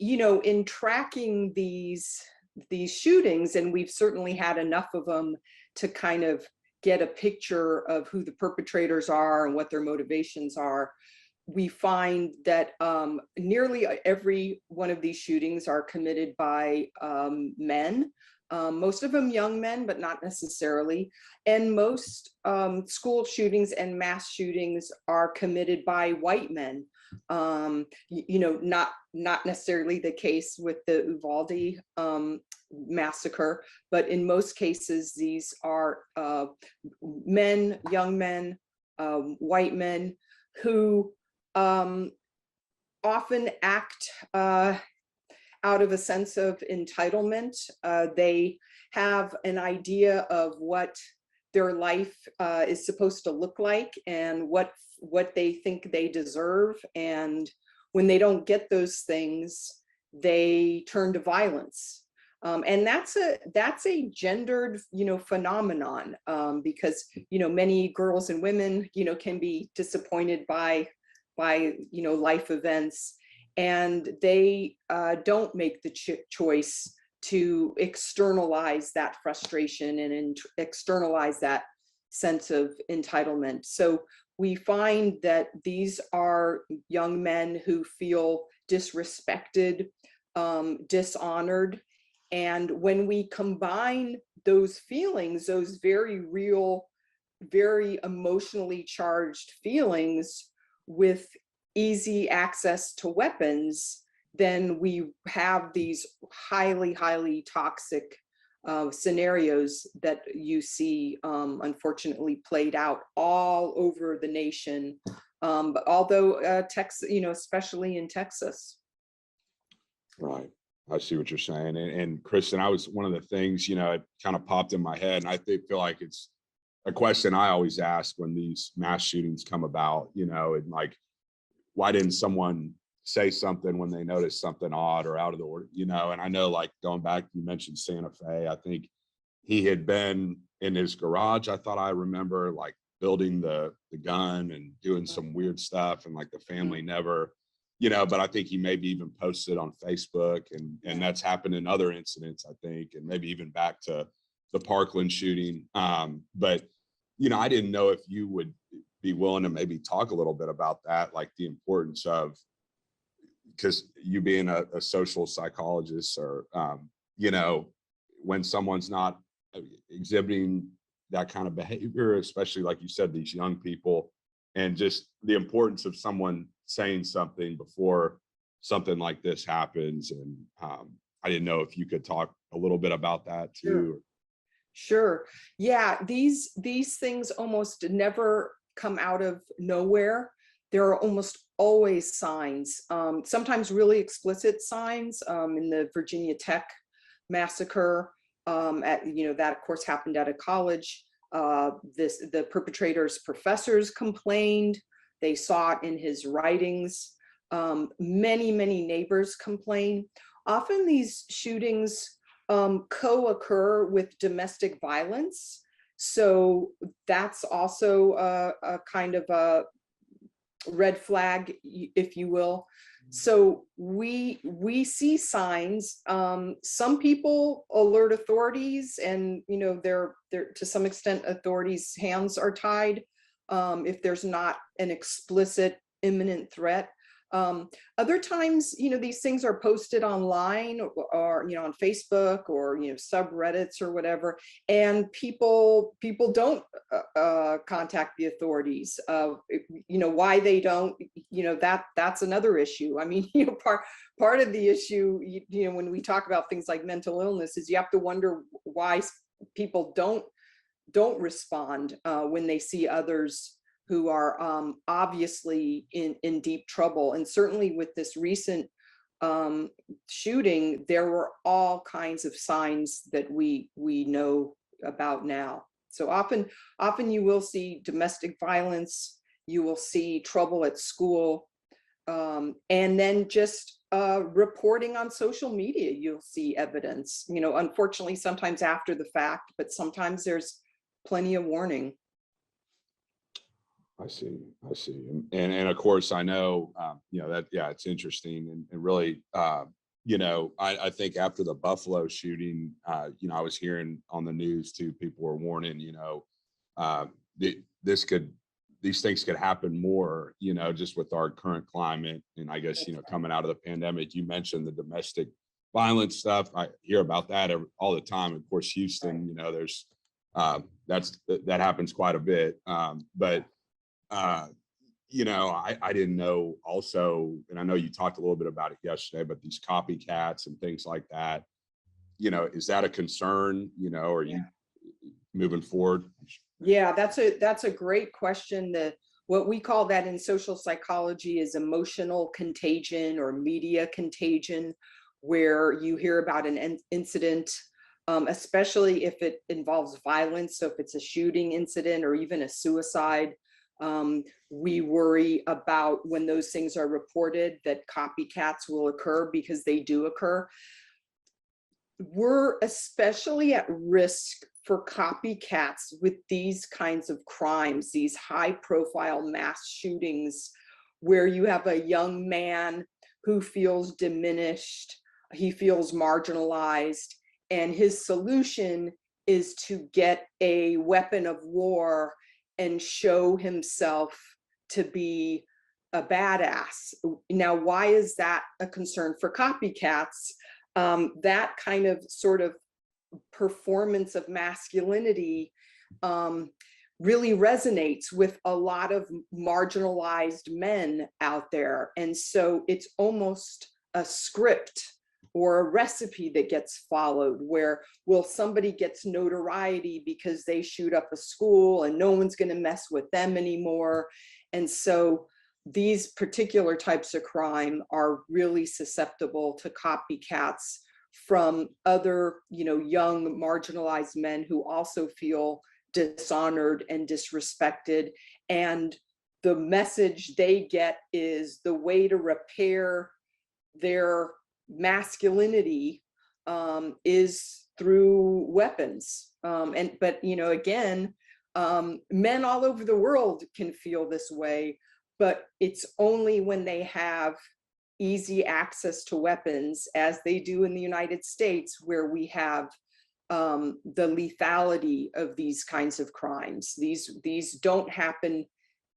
in tracking these shootings, and we've certainly had enough of them to kind of get a picture of who the perpetrators are and what their motivations are, we find that nearly every one of these shootings are committed by men, most of them young men, but not necessarily. And most school shootings and mass shootings are committed by white men. Not necessarily the case with the Uvalde massacre, but in most cases, these are men, young men, white men who often act out of a sense of entitlement. They have an idea of what their life is supposed to look like and what they think they deserve. And when they don't get those things, they turn to violence. And that's a gendered, phenomenon, because, many girls and women, can be disappointed by life events, and they don't make the choice to externalize that frustration and externalize that sense of entitlement. So we find that these are young men who feel disrespected, dishonored. And when we combine those feelings, those very real, very emotionally charged feelings, with easy access to weapons, then we have these highly, highly toxic scenarios that you see, unfortunately, played out all over the nation. But although Texas, especially in Texas. Right. I see what you're saying. And Kristin, I was, one of the things, it kind of popped in my head, and I feel like it's a question I always ask when these mass shootings come about, and like, why didn't someone say something when they noticed something odd or out of the order, and I know, like, going back, you mentioned Santa Fe, I think he had been in his garage, I thought I remember, like, building the gun and doing some weird stuff, and like the family never, but I think he maybe even posted on Facebook, and that's happened in other incidents, I think, and maybe even back to the Parkland shooting. But, I didn't know if you would be willing to maybe talk a little bit about that, like the importance of, because you being a social psychologist, or, when someone's not exhibiting that kind of behavior, especially like you said, these young people, and just the importance of someone saying something before something like this happens. And I didn't know if you could talk a little bit about that too. Sure. Yeah, these things almost never come out of nowhere. There are almost always signs, sometimes really explicit signs. In the Virginia Tech massacre, that of course happened at a college. The perpetrator's professors complained. They saw it in his writings. Many neighbors complain. Often these shootings co-occur with domestic violence. So that's also a kind of a red flag, if you will. So we see signs. Some people alert authorities, and they're to some extent authorities' hands are tied if there's not an explicit imminent threat. Other times, these things are posted online, or on Facebook, or subreddits or whatever, and people don't contact the authorities. Why they don't, that's another issue. I mean, part of the issue, when we talk about things like mental illness, is you have to wonder why people don't respond when they see others who are obviously in deep trouble. And certainly with this recent shooting, there were all kinds of signs that we know about now. So often you will see domestic violence, you will see trouble at school, and then just reporting on social media, you'll see evidence, unfortunately, sometimes after the fact, but sometimes there's plenty of warning. I see. And of course, I know, that, yeah, it's interesting, and really, you know, I think after the Buffalo shooting, you know, I was hearing on the news too, people were warning, you know, uh, this could, these things could happen more, you know, just with our current climate. And I guess, you know, coming out of the pandemic, you mentioned the domestic violence stuff. I hear about that all the time. Of course, Houston, you know, there's that happens quite a bit. But you know, I didn't know also, and I know you talked a little bit about it yesterday, but these copycats and things like that, you know, is that a concern, you know, or you moving forward? Yeah, that's a great question. What we call that in social psychology is emotional contagion or media contagion, where you hear about an incident, especially if it involves violence. So if it's a shooting incident or even a suicide, we worry about when those things are reported that copycats will occur, because they do occur. We're especially at risk for copycats with these kinds of crimes, these high profile mass shootings, where you have a young man who feels diminished, he feels marginalized, and his solution is to get a weapon of war and show himself to be a badass. Now, why is that a concern for copycats? That kind of sort of performance of masculinity really resonates with a lot of marginalized men out there. And so it's almost a script or a recipe that gets followed, where, well, somebody gets notoriety because they shoot up a school and no one's going to mess with them anymore. And so these particular types of crime are really susceptible to copycats from other, you know, young marginalized men who also feel dishonored and disrespected. And the message they get is the way to repair their masculinity is through weapons. But, you know, again, men all over the world can feel this way, but it's only when they have easy access to weapons, as they do in the United States, where we have the lethality of these kinds of crimes. These don't happen.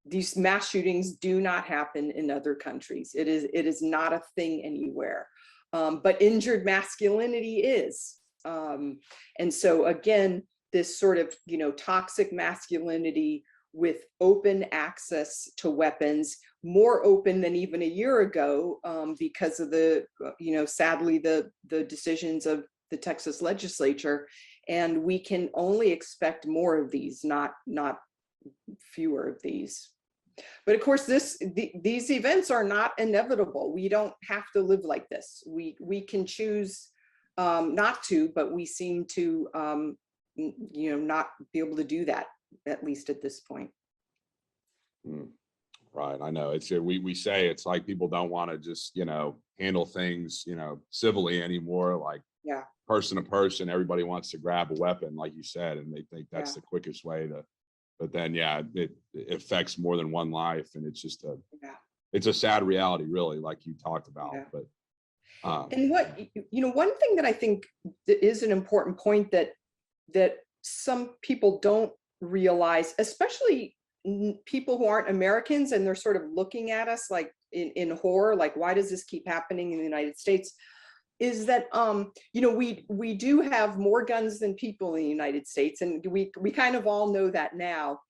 These mass shootings do not happen in other countries. It is not a thing anywhere. But injured masculinity is. And so again, this sort of, you know, toxic masculinity with open access to weapons, more open than even a year ago, because of the, you know, sadly, the decisions of the Texas legislature. And we can only expect more of these, not fewer of these. But of course, these events are not inevitable. We don't have to live like this. We can choose not to, but we seem to, you know, not be able to do that, at least at this point. Right. I know it's, we say it's like people don't want to just, you know, handle things, you know, civilly anymore, like person to person. Everybody wants to grab a weapon, like you said, and they think that's the quickest way to, but then, it affects more than one life. And it's just it's a sad reality, really, like you talked about. But and what, you know, one thing that I think is an important point that some people don't realize, especially people who aren't Americans, and they're sort of looking at us like in horror, like, why does this keep happening in the United States? Is that, you know, we do have more guns than people in the United States, and we kind of all know that now,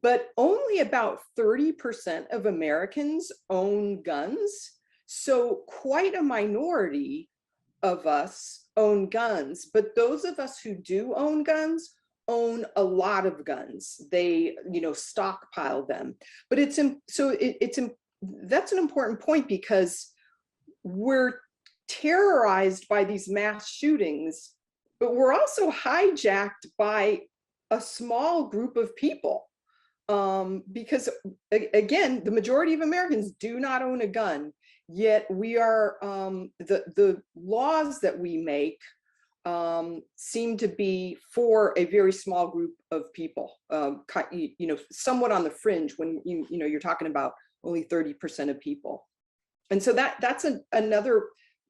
but only about 30% of Americans own guns. So quite a minority of us own guns, but those of us who do own guns own a lot of guns. They, you know, stockpile them. But that's an important point, because we're terrorized by these mass shootings, but we're also hijacked by a small group of people. Because again, the majority of Americans do not own a gun, yet we are, the laws that we make seem to be for a very small group of people, you know, somewhat on the fringe, when you know, you're talking about only 30% of people. And so that's another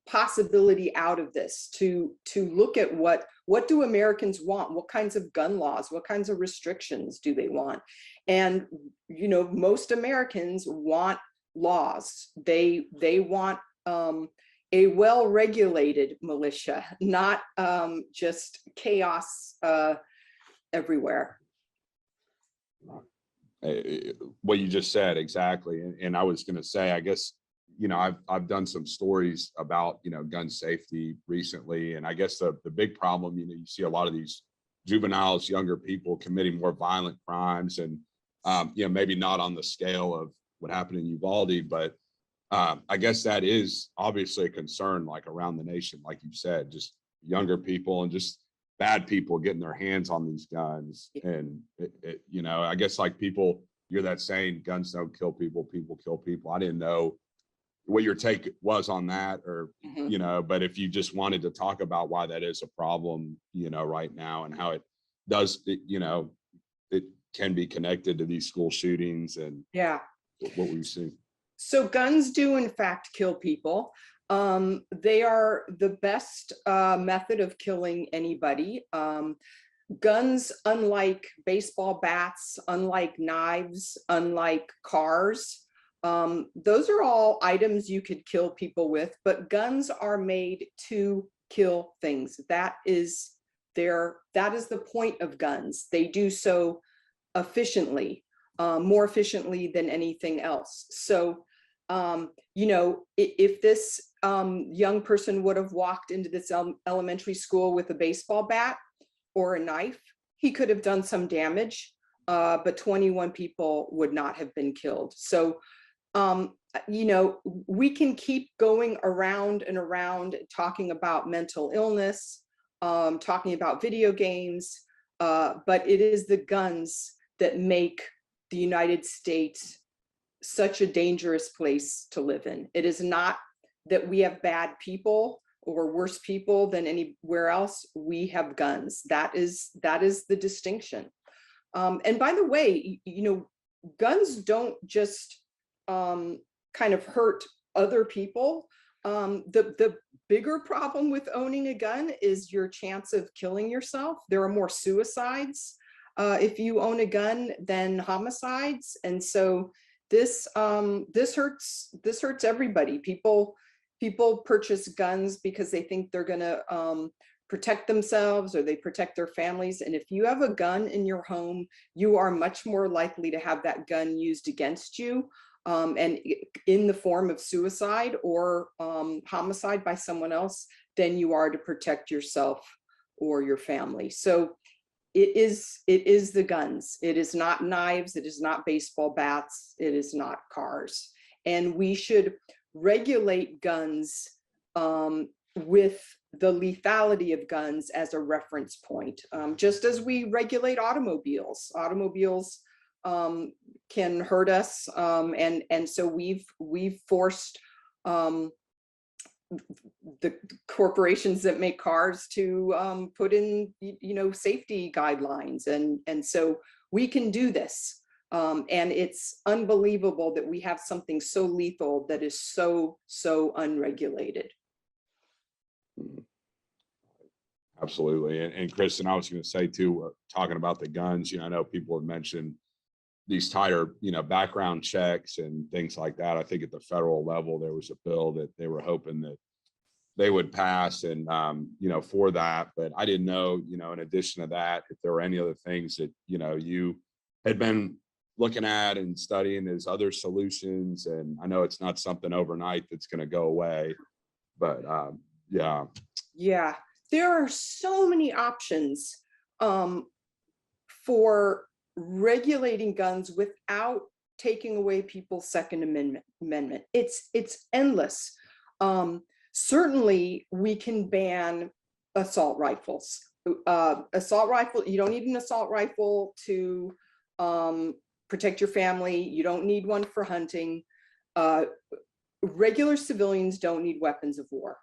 possibility out of this, to look at what do Americans want? What kinds of gun laws, what kinds of restrictions do they want? And, you know, most Americans want laws. They want a well-regulated militia, not just chaos everywhere. What you just said, exactly. And I was going to say, I guess, you know, I've done some stories about, you know, gun safety recently. And I guess the big problem, you know, you see a lot of these juveniles, younger people committing more violent crimes, and, you know, maybe not on the scale of what happened in Uvalde, but I guess that is obviously a concern, like around the nation, like you said, just younger people and just bad people getting their hands on these guns. And you know, I guess like people, you're that saying, guns don't kill people, people kill people. I didn't know what your take was on that, or, you know, but if you just wanted to talk about why that is a problem, you know, right now, and how it does, you know, it can be connected to these school shootings and what we've seen. So guns do in fact kill people. They are the best method of killing anybody. Guns, unlike baseball bats, unlike knives, unlike cars, those are all items you could kill people with, but guns are made to kill things. That is the point of guns. They do so efficiently, more efficiently than anything else. So, you know, if this young person would have walked into this elementary school with a baseball bat or a knife, he could have done some damage, but 21 people would not have been killed. So, you know, we can keep going around and around talking about mental illness, talking about video games, but it is the guns that make the United States such a dangerous place to live in. It is not that we have bad people or worse people than anywhere else. We have guns. That is the distinction. And by the way, you know, guns don't just kind of hurt other people. The bigger problem with owning a gun is your chance of killing yourself. There are more suicides if you own a gun than homicides, and so this hurts everybody. People purchase guns because they think they're going to protect themselves, or they protect their families. And if you have a gun in your home, you are much more likely to have that gun used against you, and in the form of suicide or homicide by someone else, than you are to protect yourself or your family. So it is the guns. It is not knives. It is not baseball bats. It is not cars. And we should regulate guns with the lethality of guns as a reference point, just as we regulate automobiles. Automobiles can hurt us, and so we've forced the corporations that make cars to put in, you know, safety guidelines, and so we can do this. And it's unbelievable that we have something so lethal that is so unregulated. Absolutely. And Kristin, I was going to say too, talking about the guns, you know, I know people have mentioned these tighter, you know, background checks and things like that. I think at the federal level, there was a bill that they were hoping that they would pass, and, you know, for that, but I didn't know, you know, in addition to that, if there were any other things that, you know, you had been looking at and studying as other solutions. And I know it's not something overnight that's going to go away, but yeah, there are so many options for regulating guns without taking away people's Second Amendment. It's endless. Certainly we can ban assault rifles. Assault rifle, you don't need an assault rifle to protect your family. You don't need one for hunting. Regular civilians don't need weapons of war.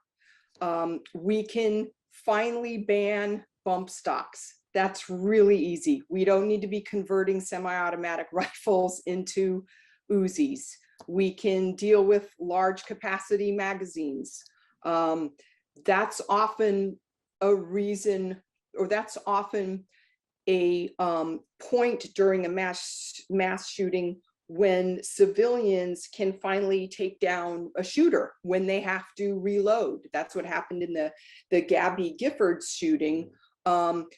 We can finally ban bump stocks. That's really easy. We don't need to be converting semi-automatic rifles into Uzis. We can deal with large capacity magazines. That's often a reason, or that's often a point during a mass shooting when civilians can finally take down a shooter when they have to reload. That's what happened in the Gabby Giffords shooting.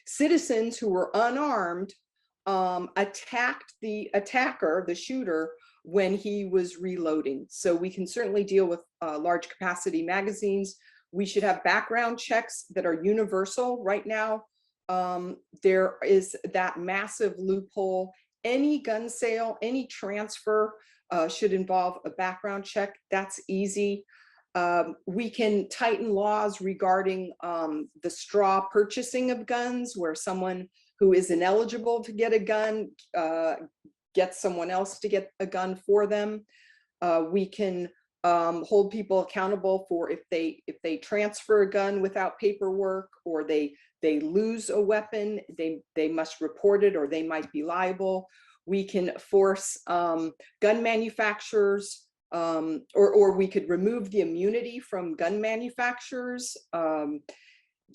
Citizens who were unarmed attacked the attacker, the shooter, when he was reloading. So we can certainly deal with large capacity magazines. We should have background checks that are universal. Right now, there is that massive loophole. Any gun sale, any transfer should involve a background check. That's easy. We can tighten laws regarding the straw purchasing of guns, where someone who is ineligible to get a gun gets someone else to get a gun for them. We can hold people accountable for if they transfer a gun without paperwork, or they lose a weapon, they must report it, or they might be liable. We can force gun manufacturers, or we could remove the immunity from gun manufacturers.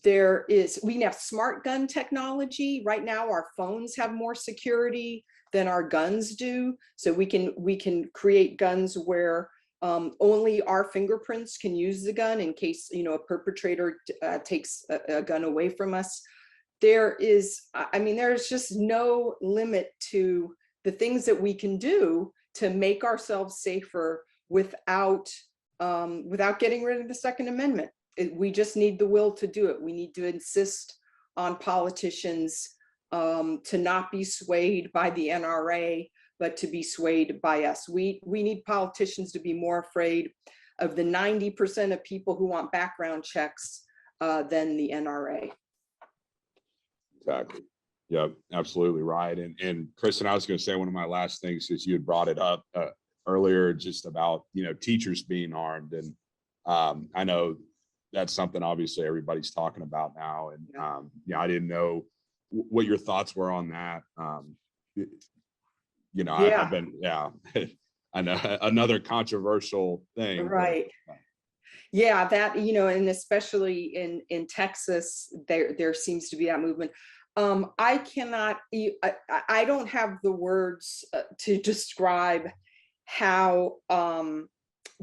We have smart gun technology. Right now, our phones have more security than our guns do. So we can create guns where only our fingerprints can use the gun in case, a perpetrator takes a gun away from us. There's just no limit to the things that we can do to make ourselves safer without getting rid of the Second Amendment. We just need the will to do it. We need to insist on politicians to not be swayed by the NRA, but to be swayed by us. We need politicians to be more afraid of the 90% of people who want background checks than the NRA. Exactly. Yeah, absolutely right. And Kristin, I was going to say one of my last things is you had brought it up earlier, just about teachers being armed, and I know that's something obviously everybody's talking about now, and I didn't know what your thoughts were on that. I've been I know another controversial thing, right? Yeah, that and especially in Texas, there seems to be that movement. I don't have the words to describe how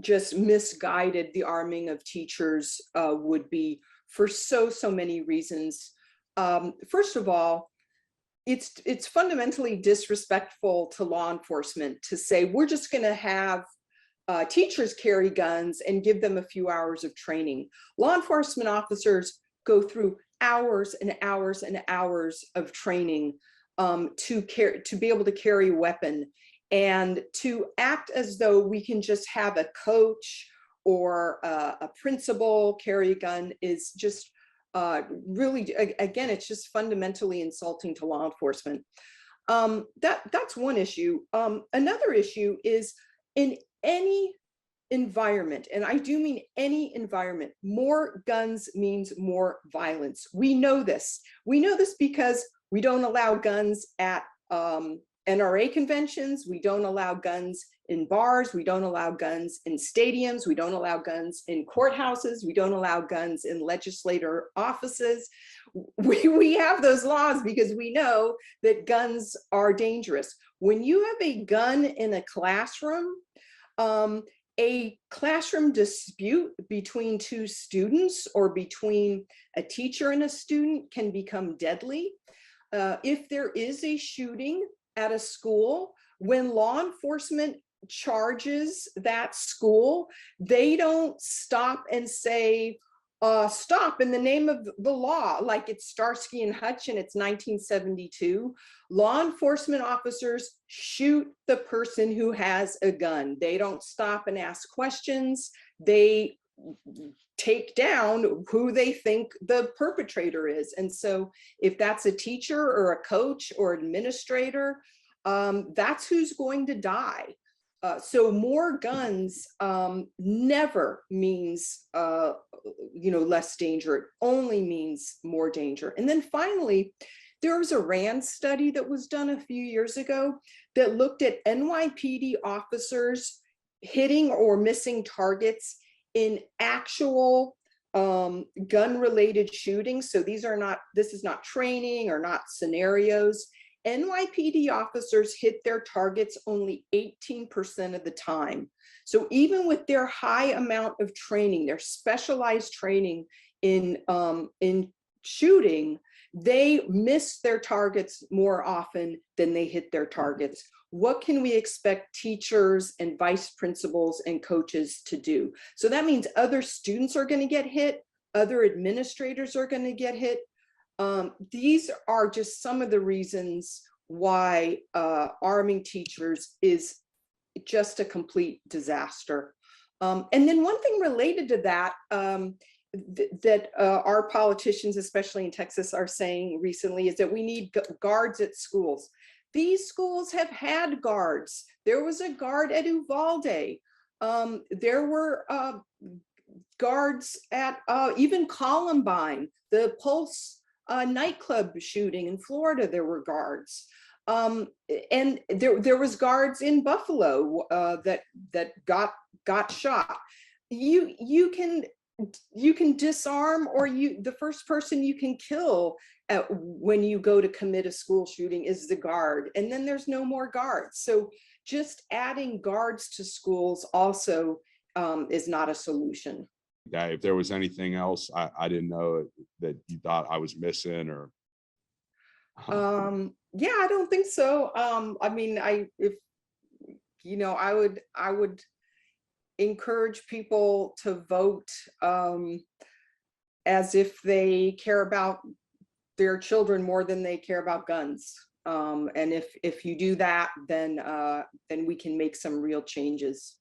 just misguided the arming of teachers would be, for so many reasons. First of all, it's fundamentally disrespectful to law enforcement to say we're just going to have teachers carry guns and give them a few hours of training. Law enforcement officers go through hours and hours and hours of training to be able to carry a weapon, and to act as though we can just have a coach or a principal carry a gun is just really, again, it's just fundamentally insulting to law enforcement. That's one issue. Another issue is, in any environment, and I do mean any environment, more guns means more violence. We know this. We know this because we don't allow guns at NRA conventions. We don't allow guns in bars. We don't allow guns in stadiums. We don't allow guns in courthouses. We don't allow guns in legislator offices. We have those laws because we know that guns are dangerous. When you have a gun in a classroom dispute between two students or between a teacher and a student can become deadly. If there is a shooting at a school, when law enforcement charges that school, they don't stop and say, stop in the name of the law, like it's Starsky and Hutch and it's 1972. Law enforcement officers shoot the person who has a gun. They don't stop and ask questions. They take down who they think the perpetrator is. And so if that's a teacher or a coach or administrator, that's who's going to die. So more guns never means less danger. It only means more danger. And then finally, there was a RAND study that was done a few years ago that looked at NYPD officers hitting or missing targets in actual gun related shootings, so this is not training or not scenarios, NYPD officers hit their targets only 18% of the time. So even with their high amount of training, their specialized training in shooting, they miss their targets more often than they hit their targets. What can we expect teachers and vice principals and coaches to do? So that means other students are going to get hit, other administrators are going to get hit. These are just some of the reasons why arming teachers is just a complete disaster. And then one thing related to that, that our politicians, especially in Texas, are saying recently is that we need guards at schools. These schools have had guards. There was a guard at Uvalde. There were guards at even Columbine, the Pulse nightclub shooting in Florida. There were guards. And there was guards in Buffalo that got shot. You can disarm, or the first person you can kill when you go to commit a school shooting is the guard, and then there's no more guards. So just adding guards to schools also is not a solution. Yeah, if there was anything else I didn't know that you thought I was missing, or yeah, I don't think so. I mean, I would encourage people to vote as if they care about their children more than they care about guns. And if you do that, then we can make some real changes.